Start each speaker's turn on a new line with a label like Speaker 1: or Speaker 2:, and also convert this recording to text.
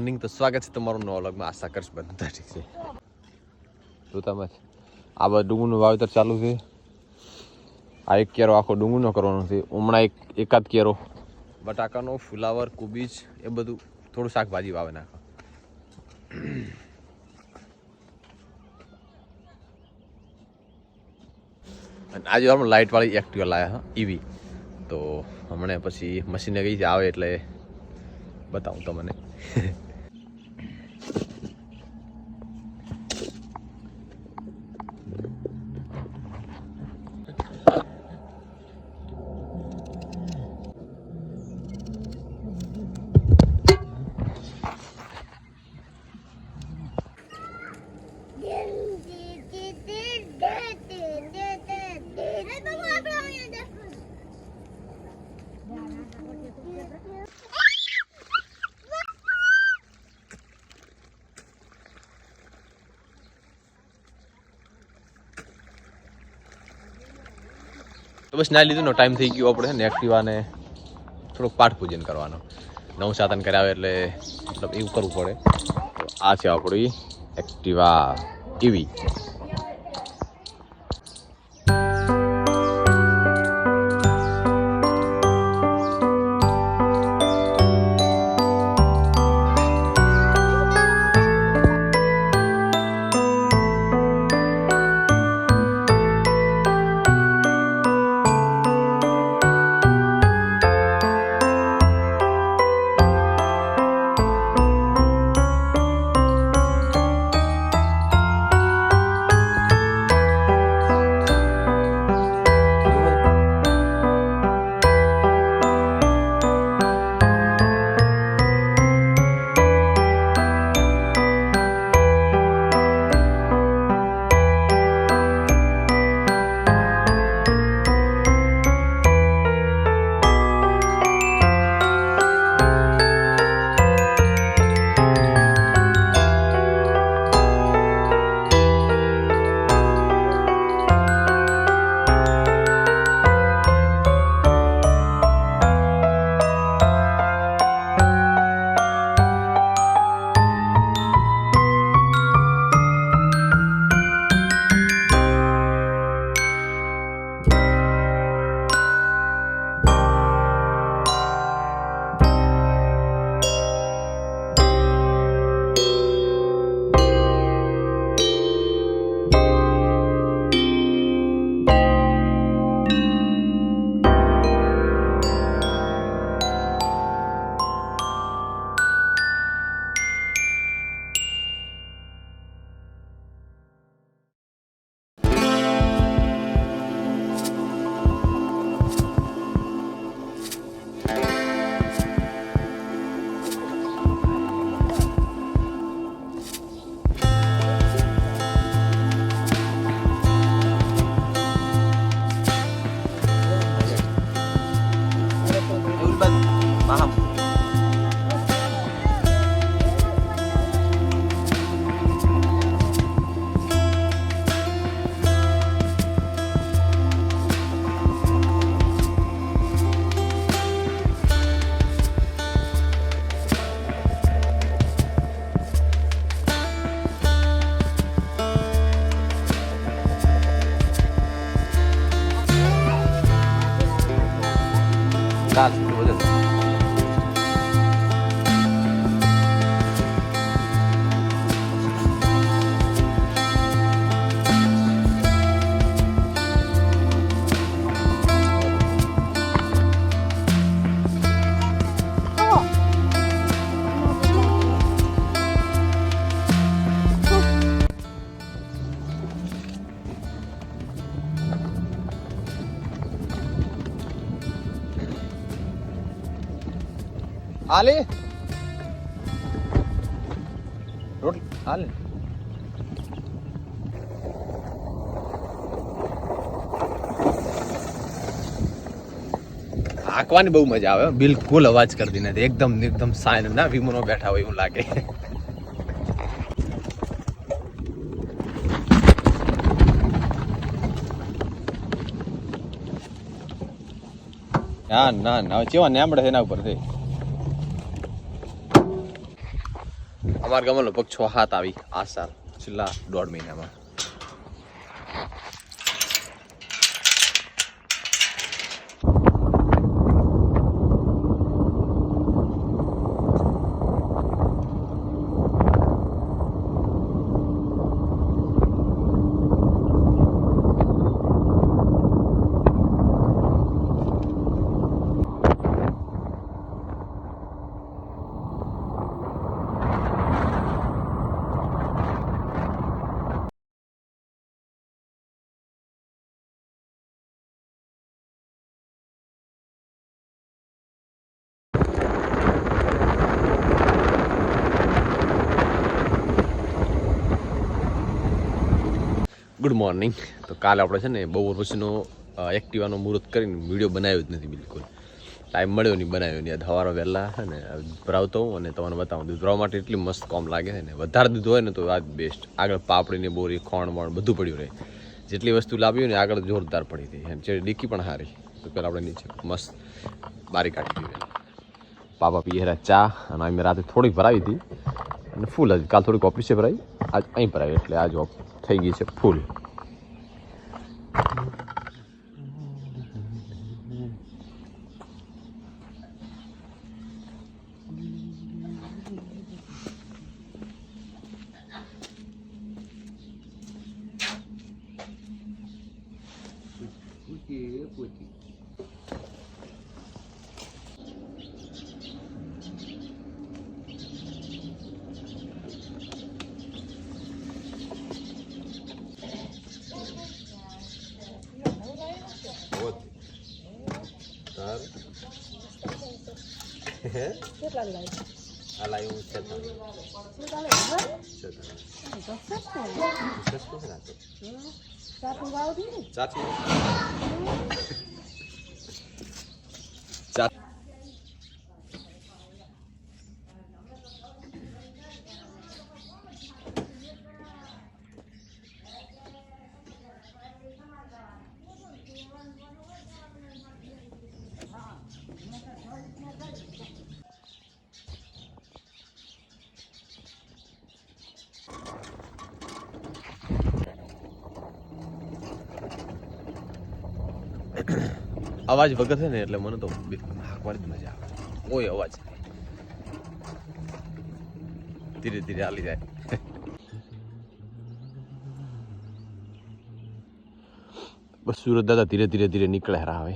Speaker 1: Morning. તો સ્વાગત છે તમારું નવા વ્લોગમાં. આશા કરીશ બધા ઠીક છે. તો તમે આ બધું ડુંગળનું વાવેતર ચાલુ છે. આ એક કેરો આખો ડુંગળનો કરવાનો છે. હમણાં એકાદ કેરો બટાકાનો, ફુલાવર, કોબીજ એ બધું થોડું શાકભાજી વાવે નાખો. અને આજે આપણે લાઇટવાળી એક્ટિવા લાવ્યા હા ઈવી. તો હમણાં પછી મશીને કઈ આવે એટલે बताऊं तो मैंने તો બસ ના લીધું ટાઈમ થઈ ગયો આપણે ને એક્ટિવાને થોડુંક પાઠ પૂજન કરવાનો. નવું સાધન કરાવે એટલે મતલબ એવું કરવું પડે. તો આ છે આપણી એક્ટિવા ઈવી. ચાલ બધું आले रोट आले આંકવાની બહુ મજા આવે. બિલકુલ અવાજ કરતી નથી. એકદમ સાયન ના વિમાનો બેઠા હોય એવું લાગે. ના ના ના ચેવા નેમડે એના ઉપર છે. અમારા ગામમાં લગભગ 6-7 આવી આ સાલ છેલ્લા 1.5 મહિનામાં. Good morning. તો કાલે આપણે છે ને બપોર પછીનો એક્ટિવાનો મુહૂર્ત કરીને વિડીયો બનાવ્યો જ નથી બિલકુલ. ટાઈમ મળ્યો નહીં, બનાવ્યો નહીં. સવારે વહેલા છે ને ભરાવતો હું અને તમને બતાવું. દૂધ ભરાવવા માટે એટલી મસ્ત કોમ લાગે છે ને. વધારે દૂધ હોય ને તો આ બેસ્ટ. આગળ પાપડીને બોરી ખોણ મોણ બધું પડ્યું રહે. જેટલી વસ્તુ લાવી ને આગળ જોરદાર પડી હતી. અને ચેડી ડીકી પણ સારી. તો પહેલાં આપણે નીચે મસ્ત બારી કાઢી દીધી. પાપા પીએ રહ્યા ચા અને અમે રાતે થોડીક ભરાવી હતી અને ફૂલ હતી. કાલ થોડીક ઓફિસે ભરાવી, આજ અહીં ભરાવી એટલે આજ થઈ ગઈ છે ફૂલ.
Speaker 2: કેટલા લાવી?
Speaker 1: આ લાવ્યું છે તો અવાજ વગર છે ને એટલે મને તો હાંકવાની જ મજા આવે. કોઈ અવાજ ધીરે ધીરે હાલી જાય. બસ સુરત દાદા ધીરે ધીરે ધીરે નીકળે હવે.